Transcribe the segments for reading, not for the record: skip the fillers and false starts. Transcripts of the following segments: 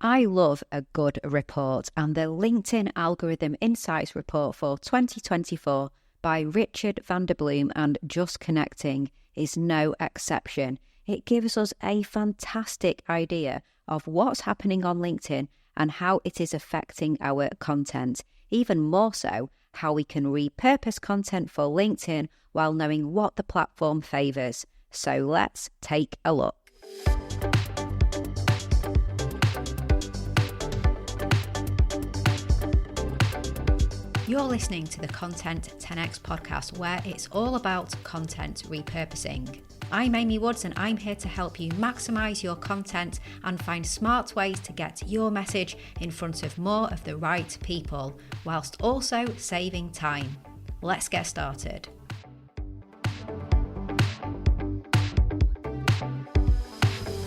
I love a good report, and the LinkedIn Algorithm Insights Report for 2024 by Richard van der Blom and Just Connecting is no exception. It gives us a fantastic idea of what's happening on LinkedIn and how it is affecting our content. Even more so, how we can repurpose content for LinkedIn while knowing what the platform favours. So let's take a look. You're listening to the Content 10x podcast, where it's all about content repurposing. I'm Amy Woods, and I'm here to help you maximise your content and find smart ways to get your message in front of more of the right people, whilst also saving time. Let's get started.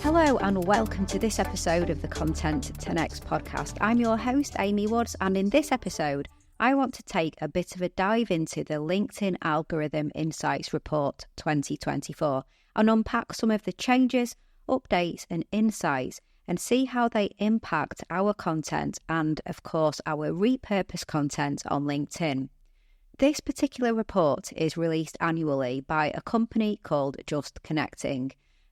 Hello and welcome to this episode of the Content 10x podcast. I'm your host, Amy Woods, and in this episode, I want to take a bit of a dive into the LinkedIn Algorithm Insights Report 2024 and unpack some of the changes, updates and insights and see how they impact our content and, of course, our repurposed content on LinkedIn. This particular report is released annually by a company called Just Connecting.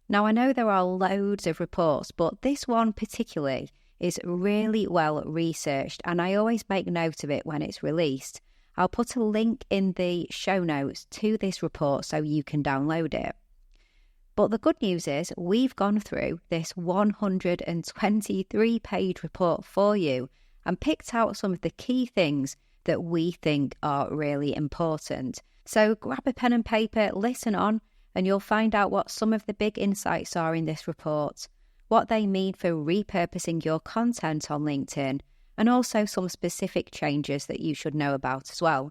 Now, I know there are loads of reports, but this one particularly is really well researched, and I always make note of it when it's released. I'll put a link in the show notes to this report so you can download it. But the good news is we've gone through this 123-page report for you and picked out some of the key things that we think are really important. So grab a pen and paper, listen on, and you'll find out what some of the big insights are in this report, what they mean for repurposing your content on LinkedIn, and also some specific changes that you should know about as well.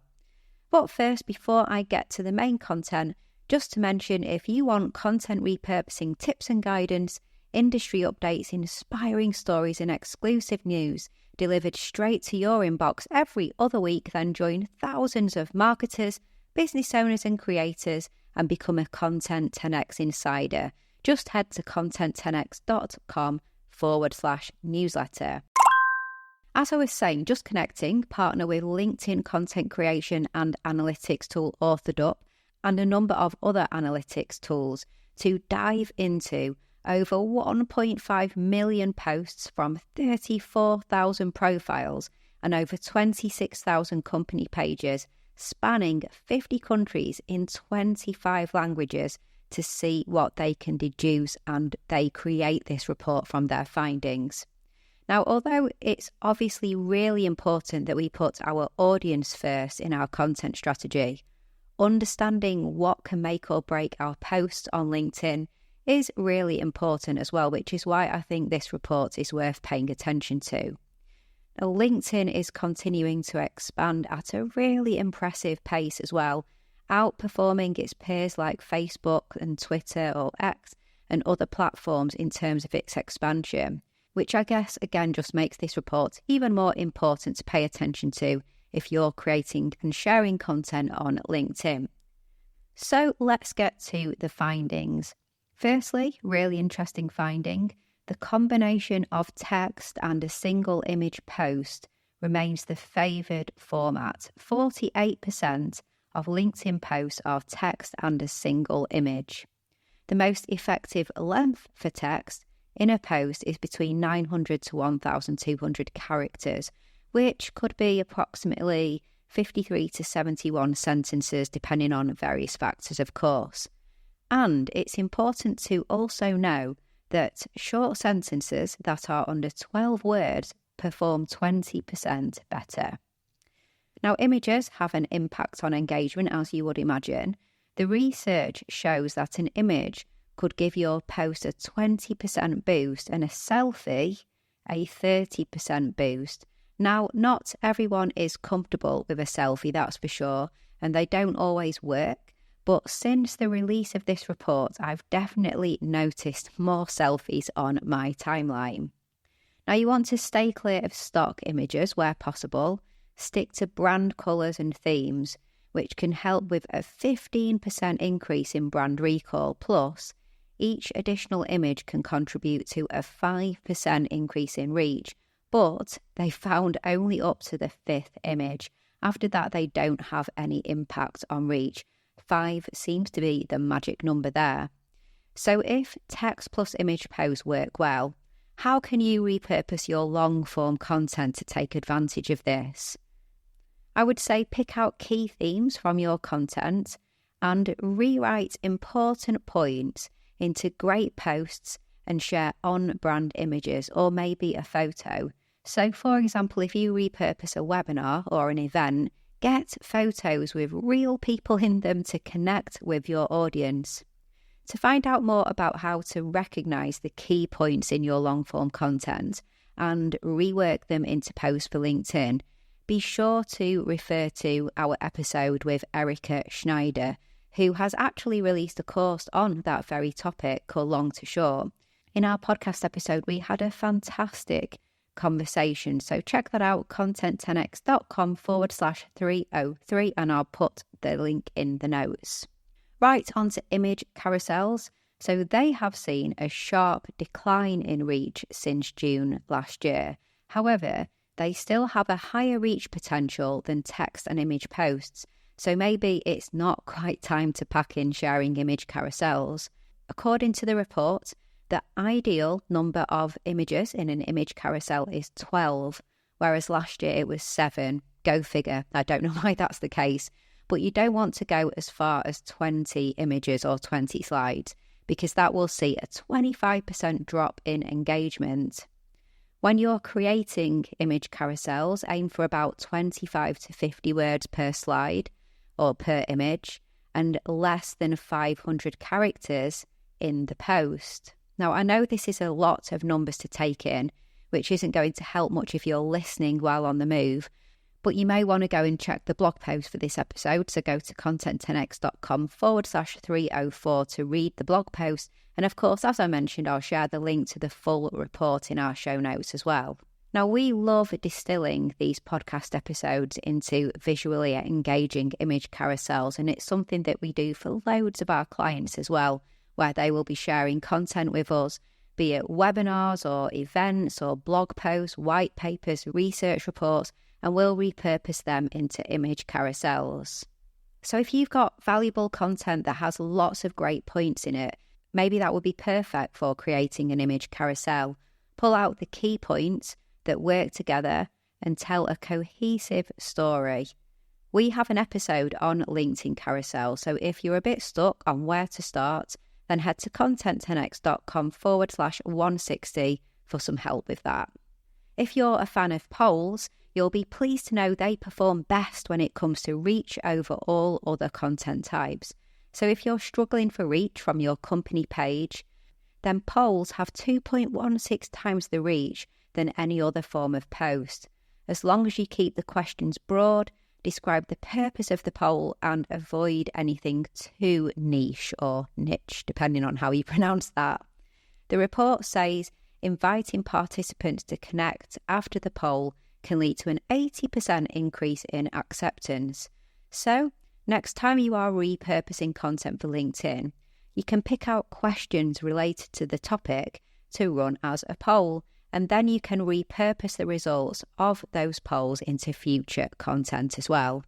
But first, before I get to the main content, just to mention, if you want content repurposing tips and guidance, industry updates, inspiring stories and exclusive news delivered straight to your inbox every other week, then join thousands of marketers, business owners and creators and become a Content 10x insider. Just head to content10x.com/newsletter. As I was saying, Just Connecting partner with LinkedIn content creation and analytics tool AuthorUp and a number of other analytics tools to dive into over 1.5 million posts from 34,000 profiles and over 26,000 company pages spanning 50 countries in 25 languages to see what they can deduce, and they create this report from their findings. Now, although it's obviously really important that we put our audience first in our content strategy, understanding what can make or break our posts on LinkedIn is really important as well, which is why I think this report is worth paying attention to. Now, LinkedIn is continuing to expand at a really impressive pace as well, outperforming its peers like Facebook and Twitter or X and other platforms in terms of its expansion, which I guess again just makes this report even more important to pay attention to if you're creating and sharing content on LinkedIn. So let's get to the findings. Firstly, really interesting finding, the combination of text and a single image post remains the favoured format. 48% of LinkedIn posts are text and a single image. The most effective length for text in a post is between 900 to 1,200 characters, which could be approximately 53 to 71 sentences, depending on various factors, of course. And it's important to also know that short sentences that are under 12 words perform 20% better. Now, images have an impact on engagement, as you would imagine. The research shows that an image could give your post a 20% boost and a selfie a 30% boost. Now, not everyone is comfortable with a selfie, that's for sure, and they don't always work. But since the release of this report, I've definitely noticed more selfies on my timeline. Now, you want to stay clear of stock images where possible. Stick to brand colours and themes, which can help with a 15% increase in brand recall. Plus, each additional image can contribute to a 5% increase in reach, but they found only up to the 5th image. After that, they don't have any impact on reach. 5 seems to be the magic number there. So if text plus image posts work well, how can you repurpose your long-form content to take advantage of this? I would say pick out key themes from your content and rewrite important points into great posts and share on-brand images or maybe a photo. So, for example, if you repurpose a webinar or an event, get photos with real people in them to connect with your audience. To find out more about how to recognise the key points in your long-form content and rework them into posts for LinkedIn, be sure to refer to our episode with Erica Schneider, who has actually released a course on that very topic called Long to Short. In our podcast episode, we had a fantastic conversation. So check that out, content10x.com/303, and I'll put the link in the notes. Right, on to image carousels. So they have seen a sharp decline in reach since June last year. However, they still have a higher reach potential than text and image posts. So maybe it's not quite time to pack in sharing image carousels. According to the report, the ideal number of images in an image carousel is 12, whereas last year it was 7. Go figure. I don't know why that's the case. But you don't want to go as far as 20 images or 20 slides, because that will see a 25% drop in engagement. When you're creating image carousels, aim for about 25 to 50 words per slide or per image, and less than 500 characters in the post. Now, I know this is a lot of numbers to take in, which isn't going to help much if you're listening while on the move, but you may want to go and check the blog post for this episode. So go to content10x.com/304 to read the blog post. And of course, as I mentioned, I'll share the link to the full report in our show notes as well. Now, we love distilling these podcast episodes into visually engaging image carousels, and it's something that we do for loads of our clients as well, where they will be sharing content with us, be it webinars or events or blog posts, white papers, research reports, and we'll repurpose them into image carousels. So if you've got valuable content that has lots of great points in it, maybe that would be perfect for creating an image carousel. Pull out the key points that work together and tell a cohesive story. We have an episode on LinkedIn carousel, so if you're a bit stuck on where to start, then head to content10x.com/160 for some help with that. If you're a fan of polls, you'll be pleased to know they perform best when it comes to reach over all other content types. So if you're struggling for reach from your company page, then polls have 2.16 times the reach than any other form of post. As long as you keep the questions broad, describe the purpose of the poll, and avoid anything too niche or niche, depending on how you pronounce that. The report says inviting participants to connect after the poll can lead to an 80% increase in acceptance. So, next time you are repurposing content for LinkedIn, you can pick out questions related to the topic to run as a poll, and then you can repurpose the results of those polls into future content as well.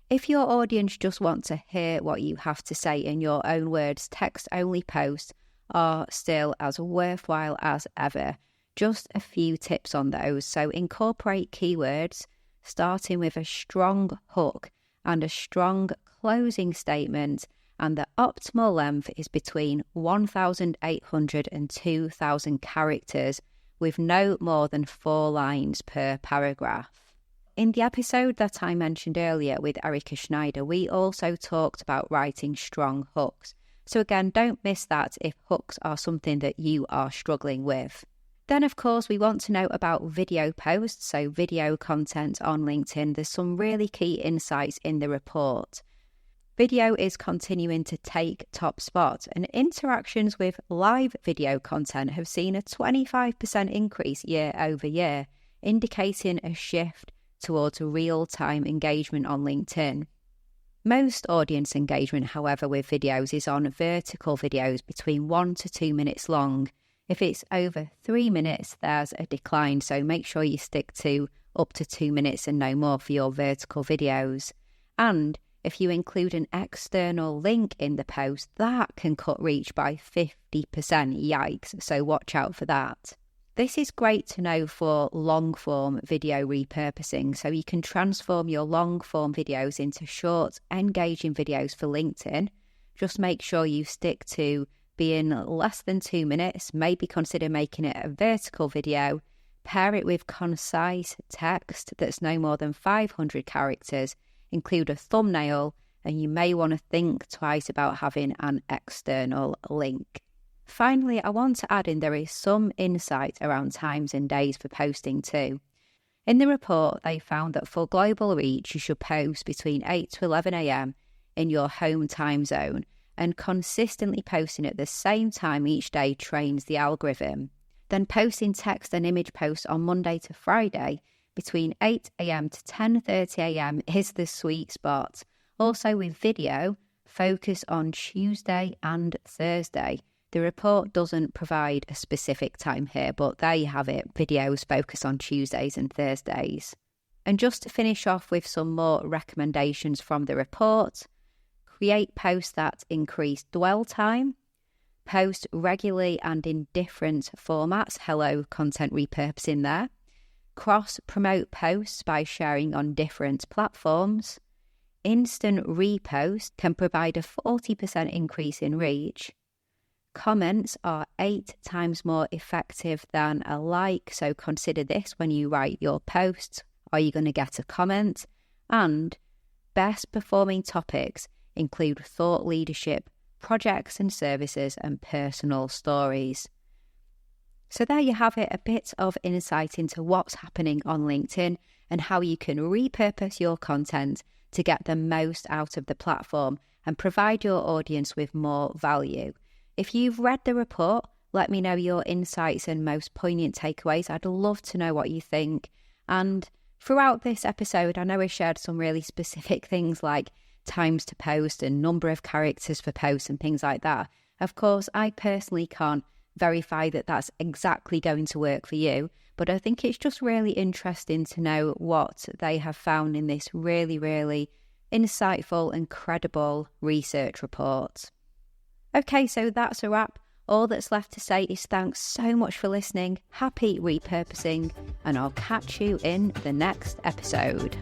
If your audience just want to hear what you have to say in your own words, text-only posts are still as worthwhile as ever. Just a few tips on those. So incorporate keywords, starting with a strong hook and a strong closing statement, and the optimal length is between 1,800 and 2,000 characters, with no more than 4 lines per paragraph. In the episode that I mentioned earlier with Erica Schneider, we also talked about writing strong hooks. So again, don't miss that if hooks are something that you are struggling with. Then, of course, we want to know about video posts, so video content on LinkedIn. There's some really key insights in the report. Video is continuing to take top spot, and interactions with live video content have seen a 25% increase year over year, indicating a shift towards real-time engagement on LinkedIn. Most audience engagement, however, with videos is on vertical videos between 1 to 2 minutes long. If it's over 3 minutes, there's a decline, so make sure you stick to up to 2 minutes and no more for your vertical videos. And if you include an external link in the post, that can cut reach by 50%. Yikes, so watch out for that. This is great to know for long-form video repurposing, so you can transform your long-form videos into short, engaging videos for LinkedIn. Just make sure you stick to being less than 2 minutes, maybe consider making it a vertical video, pair it with concise text that's no more than 500 characters, include a thumbnail, and you may want to think twice about having an external link. Finally, I want to add in there is some insight around times and days for posting too. In the report, they found that for global reach, you should post between 8 to 11 a.m. in your home time zone, and consistently posting at the same time each day trains the algorithm. Then posting text and image posts on Monday to Friday between 8 a.m. to 10:30 a.m. is the sweet spot. Also with video, focus on Tuesday and Thursday. The report doesn't provide a specific time here, but there you have it. Videos focus on Tuesdays and Thursdays. And just to finish off with some more recommendations from the report, create posts that increase dwell time, post regularly and in different formats. Hello, content repurposing there. Cross-promote posts by sharing on different platforms. Instant repost can provide a 40% increase in reach. Comments are 8 times more effective than a like, so consider this when you write your posts. Are you going to get a comment? And best performing topics include thought leadership, projects and services, and personal stories. So there you have it, a bit of insight into what's happening on LinkedIn and how you can repurpose your content to get the most out of the platform and provide your audience with more value. If you've read the report, let me know your insights and most poignant takeaways. I'd love to know what you think. And throughout this episode, I know I shared some really specific things like times to post and number of characters for posts and things like that. Of course, I personally can't verify that that's exactly going to work for you, but I think it's just really interesting to know what they have found in this really, really insightful and credible research report. Okay, so that's a wrap. All that's left to say is thanks so much for listening, happy repurposing, and I'll catch you in the next episode.